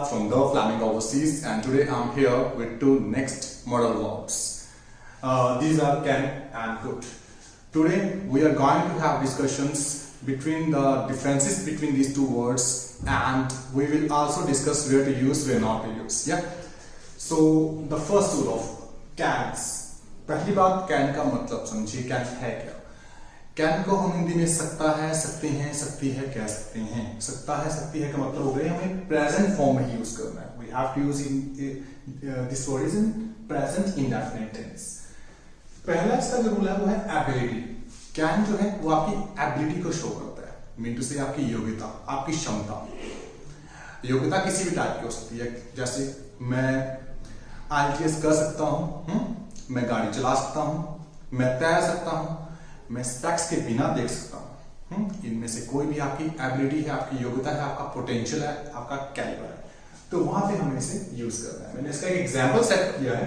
Siddharth from the Flamingo Overseas, and today I'm here with two next model verbs. These are can and could. Today we are going to have discussions between the differences between these two words, and we will also discuss where to use, where not to use. Yeah. So the first rule of cans. पहली बात can का मतलब समझिए, can है क्या? Can को हम हिंदी में सकता है, सकते हैं, सकती है कह सकते हैं। सकता है, सकती है का मतलब हो गया हमें प्रेजेंट फॉर्म में यूज करना है। We have to use in this word is in present indefinite tense. पहला इसका जो रूल है वो है एबिलिटी। कैन जो है वो आपकी एबिलिटी को शो करता है, मीन टू से आपकी योग्यता, आपकी क्षमता। योग्यता किसी भी टाइप की हो सकती है, जैसे मैं IELTS कर सकता हूं, मैं गाड़ी चला सकता हूं, मैं तैर सकता हूं, मैं स्पेक्स के बिना देख सकता हूं। इनमें से कोई भी आपकी एबिलिटी है, आपकी योग्यता है, आपका पोटेंशियल है, आपका कैलिबर है, तो वहां पे हमें इसे यूज करना है। मैंने इसका एक एग्जांपल सेट किया है,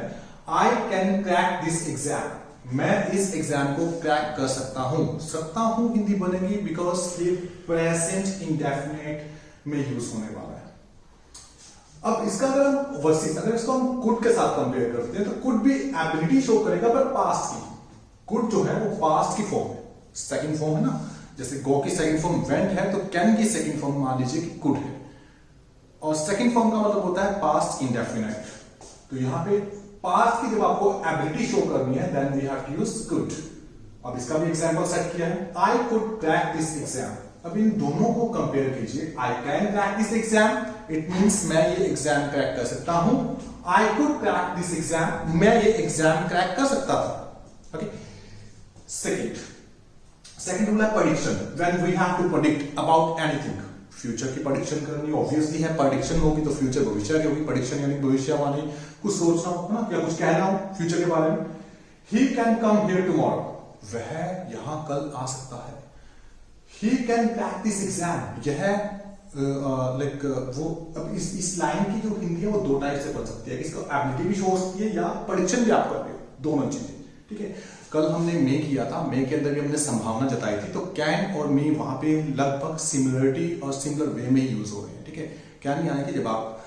आई कैन क्रैक दिस एग्जाम। मैं इस एग्जाम को क्रैक कर सकता हूं। सकता हूं हिंदी बनेगी बिकॉज ये प्रेजेंट इंडेफिनिट में यूज होने वाला है। अब इसका अगर इसको हम कुड के साथ कंपेयर करते हैं, तो कुड भी एबिलिटी शो करेगा पर पास्ट की। कुड जो है वो पास्ट की फॉर्म है, सेकंड फॉर्म है ना। जैसे गो की सेकंड फॉर्म वेंट है, तो कैन की सेकंड फॉर्म मान लीजिए कि कुड है, और सेकंड फॉर्म का मतलब होता है पास्ट इंडेफिनिट। तो यहां पे पास्ट की जब आपको एबिलिटी शो करनी है, then we have to use could. अब इसका भी एग्जांपल सेट किया है, I could crack this exam. अब इन दोनों को कंपेयर कीजिए, I can crack this exam, it means मैं ये एग्जाम क्रैक कर सकता हूं। I could crack this exam, मैं ये एग्जाम क्रैक कर सकता था। ओके, सेकंड रूल है prediction. When we have to predict about anything, future की प्रेडिक्शन करनी ऑब्वियसली है। प्रेडिक्शन होगी तो फ्यूचर भविष्य की होगी। प्रेडिक्शन यानी भविष्यवाणी, कुछ सोचना हो ना, या कुछ कहना हो फ्यूचर के बारे में। He can come here tomorrow, वह यहां कल आ सकता है। He can crack this exam, यह वो अब इस लाइन की जो हिंदी है वो दो टाइप से बन सकती है। इसको एबिलिटी भी शो हो सकती है या प्रेडिक्शन भी आप कर रहे हो, दोनों चीजें। ठीक है, कल हमने मे किया था, मे के अंदर भी हमने संभावना जताई थी, तो कैन और मे वहां पे लगभग सिमिलरिटी और सिमिलर वे में यूज हो रहे हैं। ठीक है, कैन यानी कि जब आप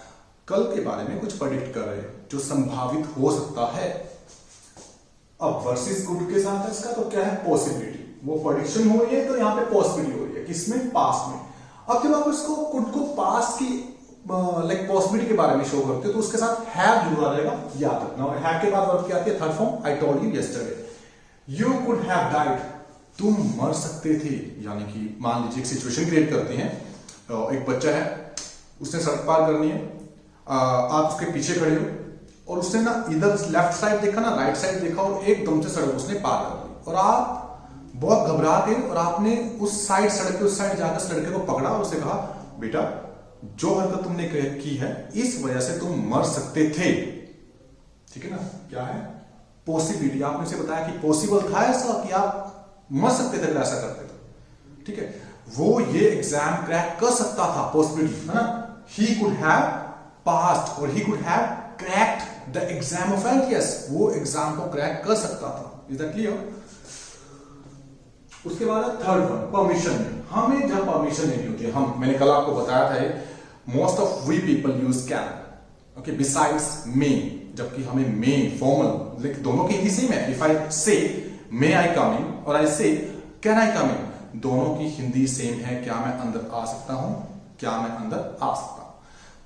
कल के बारे में कुछ प्रेडिक्ट कर रहे हैं जो संभावित हो सकता है। अब वर्सेस कुड के साथ इसका तो क्या है, पॉसिबिलिटी। वो प्रेडिक्शन हो रही है तो यहाँ पे पॉसिबिलिटी हो रही है, किसमें, पास्ट में। अब जब आप इसको कुड को पास्ट की लाइक पॉसिबिलिटी के बारे में शो करते हो, तो उसके साथ हैव जुड़ा रहेगा, याद रखना। और हैव के बाद वर्ब क्या आती है, third form, I told you yesterday. You could have died, तुम मर सकते थे। यानी कि मान लीजिए एक सिचुएशन क्रिएट करते हैं, एक बच्चा है, उसने सड़क पार करनी है, आप उसके पीछे खड़े हो, और उसने ना इधर लेफ्ट साइड देखा ना राइट साइड देखा, और एकदम से सड़क उसने पार कर ली, और आप बहुत घबरा गए, और आपने उस साइड, सड़क के उस साइड जाकर उस लड़के को पकड़ा और उसे कहा, बेटा जो हरकत तुमने की है इस वजह से तुम मर सकते थे। ठीक है ना, क्या है, पॉसिबिलिटी। आपने उसे बताया कि पॉसिबल था ऐसा कि आप मर सकते थे अगर ऐसा करते थे। ठीक है, वो ये एग्जाम क्रैक कर सकता था, पॉसिबिलिटी है ना। ही कुड हैव पास्ट और he could have cracked the exam of IELTS, वो एग्जाम को क्रैक कर सकता था। Is that clear? उसके बाद थर्ड वन, परमिशन। हमें जब परमिशन लेनी होती है, मैंने कल आपको बताया था, most of we people use can, okay, besides may. जबकि हमें मे फॉर्मल, लेकिन दोनों की हिंदी सेम है। इफ आई से मे आई कम इन और आई से कैन आई कम इन, दोनों की हिंदी सेम है। क्या मैं अंदर आ सकता हूं, क्या मैं अंदर आ सकता हूं,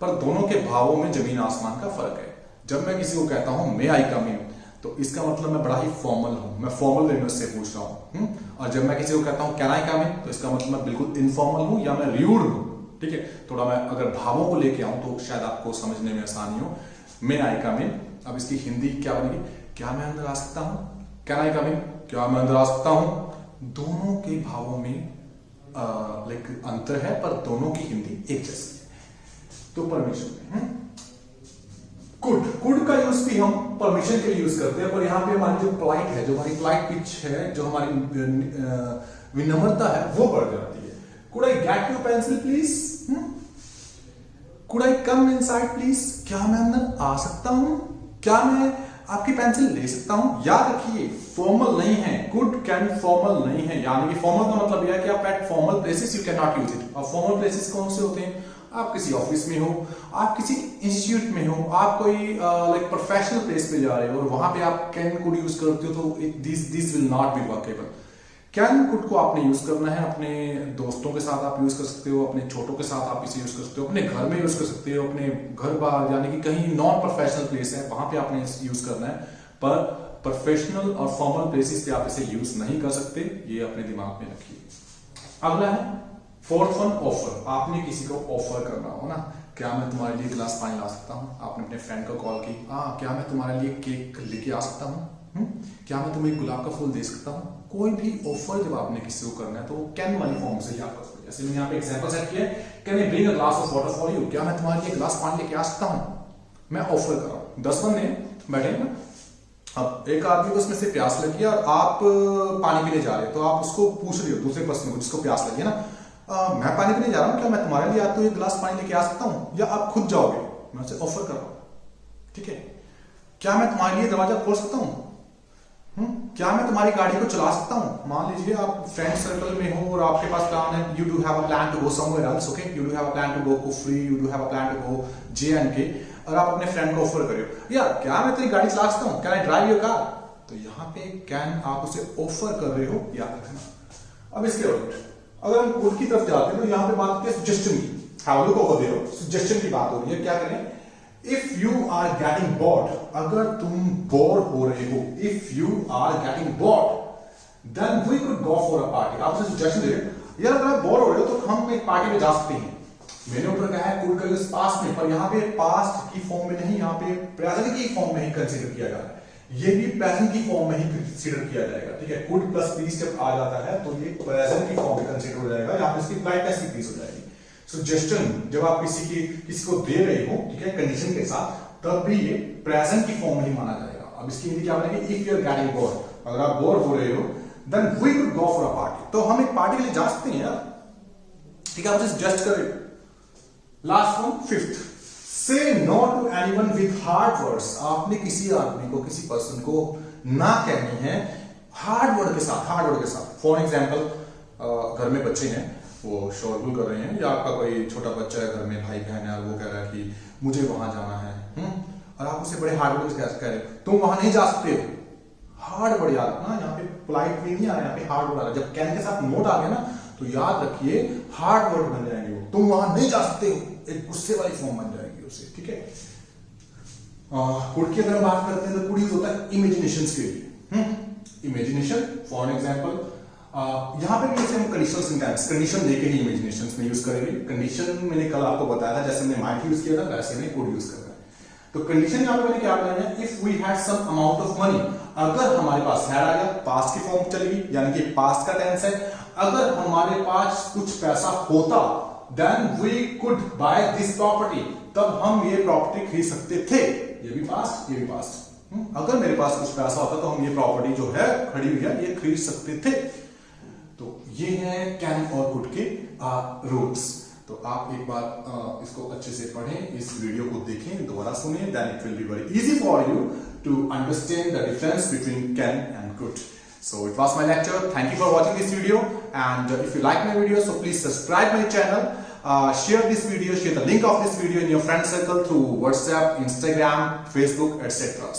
पर दोनों के भावों में जमीन आसमान का फर्क है। जब मैं किसी को कहता हूं मे आई कम इन, तो इसका मतलब मैं बड़ा ही फॉर्मल हूं, मैं फॉर्मल वे में से पूछ रहा हूं। और जब मैं किसी को कहता हूं कैन आई कम इन, तो इसका मतलब मैं बिल्कुल इनफॉर्मल हूं या मैं र्यूड हूं। ठीक है, थोड़ा मैं अगर भावों को लेके आऊं तो शायद आपको समझने में आसानी हो। मे आई कम इन, अब इसकी हिंदी क्या बनेगी, क्या मैं अंदर आ सकता हूं, कैन आई कम इन, क्या मैं अंदर आ सकता हूं। दोनों के भावों में लाइक अंतर है, पर दोनों की हिंदी एक जैसी है। तो परमिशन में कुड का यूज भी हम परमिशन के लिए यूज करते हैं, पर यहां पे हमारी जो पोलाइट है, जो हमारी पोलाइट पिच है, जो हमारी विनम्रता है, वो बढ़ जाती है। Could I get your pencil please, could I come inside please, क्या मैं अंदर आ सकता हूं, क्या मैं आपकी पेंसिल ले सकता हूं। याद रखिए फॉर्मल नहीं है, कुड कैन फॉर्मल नहीं है। यानी कि फॉर्मल का मतलब यह है कि आप at formal places you can not use it. और फॉर्मल प्लेसेस कौन से होते हैं, आप किसी ऑफिस में हो, आप किसी इंस्टीट्यूट में हो, आप कोई लाइक प्रोफेशनल प्लेस पे जा रहे हो और वहां पे आप कैन कुड यूज करते हो, तो this will not be workable. Can could को आपने यूज करना है, अपने दोस्तों के साथ आप यूज कर सकते हो, अपने छोटों के साथ आप इसे यूज कर सकते हो, अपने घर में यूज कर सकते हो, अपने घर बाहर यानी कि कहीं नॉन प्रोफेशनल प्लेस है वहां पे आपने यूज करना है, पर प्रोफेशनल और फॉर्मल प्लेसेस पे आप इसे यूज नहीं कर सकते, ये अपने दिमाग में रखिए। अगला है फोर्थ वन, ऑफर। आपने किसी को ऑफर करना हो ना, क्या मैं तुम्हारे लिए गिलास पानी ला सकता हूँ, आपने अपने फ्रेंड को कॉल की, क्या मैं तुम्हारे लिए केक लेके आ सकता हूँ, क्या मैं तुम्हें गुलाब का फूल दे सकता हूँ। कोई भी ऑफर जब आपने किसी को करना है तो कैन वाली फॉर्म से ही आप कर सकते। जैसे मैंने यहाँ पे एग्जांपल सेट किया है, can I bring a glass of water for you, क्या मैं तुम्हारे लिए गिलास पानी लेके आ सकता हूँ, मैं ऑफर कर रहा हूँ। 10 बंदे बैठे ना, अब एक आदमी को उसमें से प्यास लगी और आप पानी पीने जा रहे हो, तो आप उसको पूछ रहे हो दूसरे पर्सन को जिसको प्यास लगी है ना, मैं पानी पीने जा रहा हूँ, क्या मैं तुम्हारे लिए आपको एक गिलास पानी लेके आ सकता हूँ, या आप खुद जाओगे, मैं उसे ऑफर कर रहा हूँ। ठीक है, क्या मैं तुम्हारे लिए दरवाजा खोल सकता हूँ, क्या मैं तुम्हारी गाड़ी को चला सकता हूँ। मान लीजिए आप फ्रेंड सर्कल में हो और आपके पास प्लान है, you do have a plan to go somewhere else, okay, you do have a plan to go Kufri, you do have a plan to go J&K, और आप अपने फ्रेंड को ऑफर करो, यार क्या मैं तेरी गाड़ी चला सकता हूँ, can I drive your car. तो यहाँ पे कैन आप उसे ऑफर कर रहे हो, याद रखना। अब इसके उलट अगर हम कुड की तरफ जाते हैं तो यहाँ पे बात करते हैं सजेशन की। Have look over there, suggestion की बात हो रही है। क्या करें, if you are getting bored, अगर तुम बोर हो रहे हो, if you are getting bored then we could go for a party. आप उसे सजेशन दे रहे हो, यार अगर आप बोर हो रहे हो तो हम एक पार्टी में जा सकते हैं। मैंने ऊपर कहा है कुड का यूज पास्ट में, पर यहाँ पे पास्ट की फॉर्म में नहीं, यहाँ पे प्रेजेंट की फॉर्म में ही कंसीडर किया जा रहा है। ये भी प्रेजेंट की फॉर्म में ही कंसीडर किया जाएगा। ठीक है, कुड प्लस प्लीज जब आ जाता है तो ये प्रेजेंट की फॉर्म में कंसीडर हो जाएगा, यहाँ पे इसकी ब्राइटनेस इंक्रीज हो जाएगी। सजेशन जब आप किसी को दे रहे हो, ठीक है, कंडीशन के साथ, तब भी ये प्रेजेंट की फॉर्म में ही माना जाएगा। अब इसकी हिंदी क्या बनेगी, if you are getting bored, अगर आप बोर हो रहे हो then we could go for a party, तो हम एक पार्टी के लिए जा सकते हैं यार। ठीक है, आप जस्ट करें। Last one, fifth, say no to anyone with hard words. आपने किसी आदमी को, किसी पर्सन को ना कहनी है हार्ड वर्ड के साथ, हार्ड वर्ड के साथ। फॉर एग्जांपल, घर में बच्चे हैं, वो शोरगुल कर रहे हैं, या आपका कोई छोटा बच्चा है घर में, भाई बहन है, और वो कह रहा है कि मुझे वहां जाना है, और आप उसे बड़े हार्ड वर्ड से कह रहे हो, तुम वहां नहीं जा सकते हो। हार्ड वर्ड याद रखना, यहाँ पे पोलाइट वे नहीं आ रहा, यहाँ पे हार्ड वर्ड आ रहा है। जब कैन के साथ नोट आ गया ना, तो याद रखिए हार्ड वर्ड बन जाएंगे वो, तुम वहां नहीं जा सकते हो, एक गुस्से वाली फॉर्म बन जाएगी उसे। ठीक है, कुड की अगर बात करते हैं तो कुड यूज होता है इमेजिनेशन के लिए। इमेजिनेशन, फॉर एग्जाम्पल यहाँ पे भी जैसे हम कंडीशनल सिंटैक्स, कंडीशन देके ही इमेजिनेशन में यूज करेंगे। कंडीशन मैंने कल आपको बताया था, जैसे हमने माइट यूज किया था वैसे हमने कुड यूज करना है। तो कंडीशन यहाँ पे मैंने क्या बनाया है, if we had some amount of money, अगर हमारे पास हैड आ गया, पास्ट की फॉर्म चलेगी, यानी कि पास्ट का टेंस है। अगर हमारे पास कुछ पैसा होता, then we could buy this property, तब हम ये प्रॉपर्टी खरीद सकते थे। ये भी पास्ट, ये भी पास्ट। अगर मेरे पास कुछ पैसा होता तो हम ये प्रॉपर्टी जो है खड़ी हुई है, ये खरीद सकते थे। तो ये है कैन और कुड के रूल्स। तो आप एक बार इसको अच्छे से पढ़ें, इस वीडियो को देखें, दोबारा सुनें, then it will be very easy for you to understand the difference between can and could. So it was my lecture. Thank you for watching this video, and if you like my video, so please subscribe my channel, share this video, share the link of this video in your friend circle through WhatsApp, Instagram, Facebook, etc.